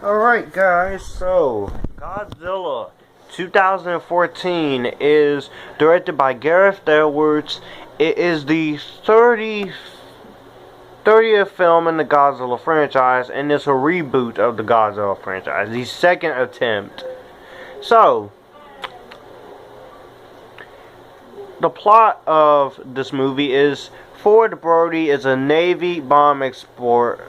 Alright guys, so Godzilla 2014 is directed by Gareth Edwards. It is the 30th film in the Godzilla franchise, and it's a reboot of the Godzilla franchise, the second attempt. So, the plot of this movie is Ford Brody is a Navy bomb expert,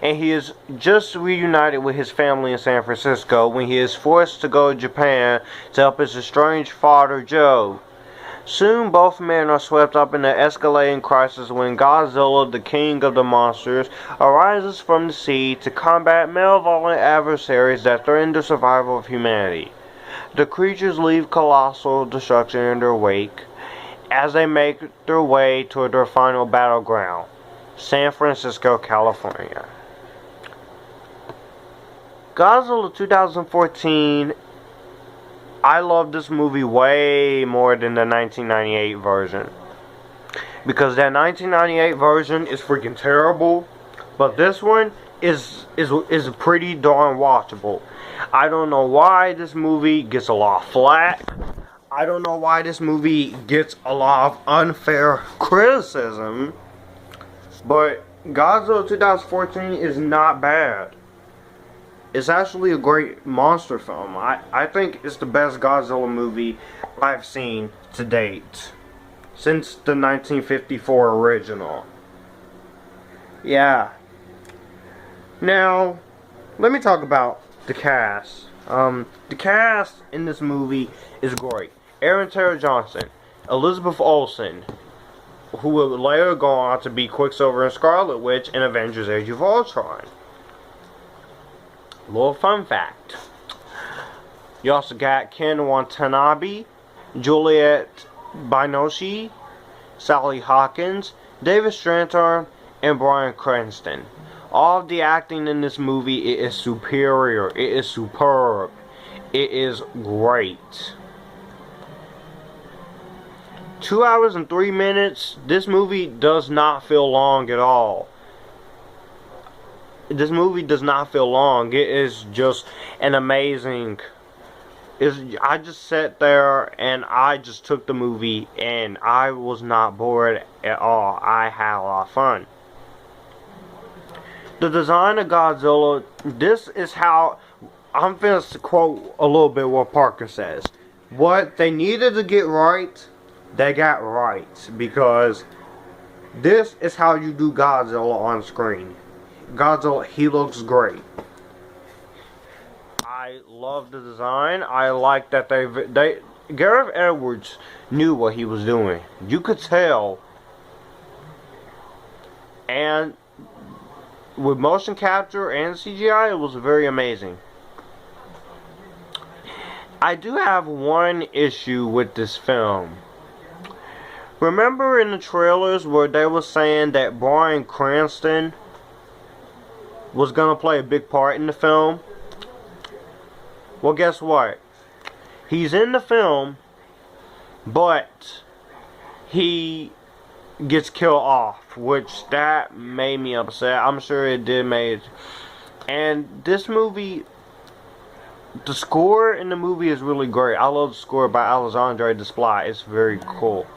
and he is just reunited with his family in San Francisco when he is forced to go to Japan to help his estranged father, Joe. Soon, both men are swept up in an escalating crisis when Godzilla, the king of the monsters, arises from the sea to combat malevolent adversaries that threaten the survival of humanity. The creatures leave colossal destruction in their wake as they make their way toward their final battleground, San Francisco, California. Godzilla 2014, I love this movie way more than the 1998 version. Because that 1998 version is freaking terrible, but this one is pretty darn watchable. I don't know why this movie gets a lot of flack. I don't know why this movie gets a lot of unfair criticism. But Godzilla 2014 is not bad. It's actually a great monster film. I think it's the best Godzilla movie I've seen to date. Since the 1954 original. Yeah. Now, let me talk about the cast. The cast in this movie is great. Aaron Taylor Johnson, Elizabeth Olsen, who would later go on to be Quicksilver and Scarlet Witch in Avengers Age of Ultron. Little fun fact. You also got Ken Watanabe, Juliette Binoche, Sally Hawkins, David Strathairn, and Bryan Cranston. All of the acting in this movie is superior. It is superb. It is great. 2 hours and 3 minutes. This movie does not feel long at all. This movie does not feel long. It is just an amazing... I just sat there and I just took the movie and I was not bored at all. I had a lot of fun. The design of Godzilla, this is how... I'm going to quote a little bit what Parker says. What they needed to get right, they got right. Because this is how you do Godzilla on screen. Godzilla, he looks great. I love the design. I like that Gareth Edwards knew what he was doing. You could tell. And with motion capture and CGI, it was very amazing. I do have one issue with this film. Remember in the trailers where they were saying that Bryan Cranston was gonna play a big part in the film? Well, guess what? He's in the film, but he gets killed off, which that made me upset. I'm sure it did make. And this movie, the score in the movie is really great. I love the score by Alexandre Desplat. It's very cool.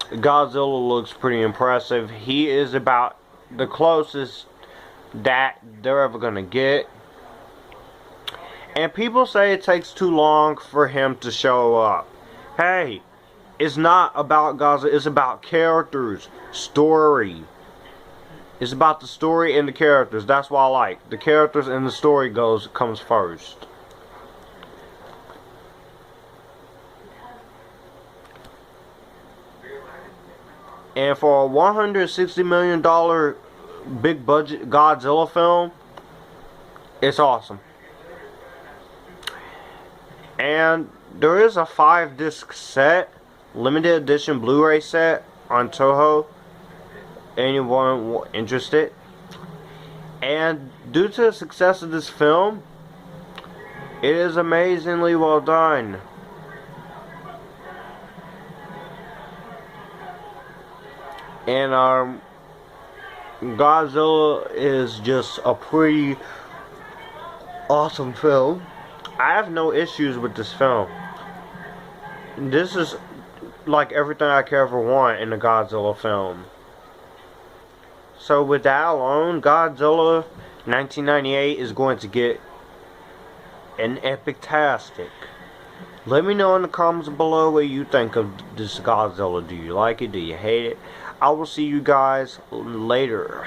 Godzilla looks pretty impressive. He is about the closest that they're ever gonna get. And people say it takes too long for him to show up. Hey, it's not about Godzilla, it's about characters, story. It's about the story and the characters. That's what I like. The characters and the story comes first. And for a $160 million big budget Godzilla film, it's awesome. And there is a 5-disc set, limited edition Blu-ray set on Toho. Anyone interested? And due to the success of this film, it is amazingly well done. And Godzilla is just a pretty awesome film. I have no issues with this film. This is like everything I could ever want in a Godzilla film. So with that alone, Godzilla 1998 is going to get an epic-tastic. Let me know in the comments below what you think of this Godzilla. Do you like it? Do you hate it? I will see you guys later.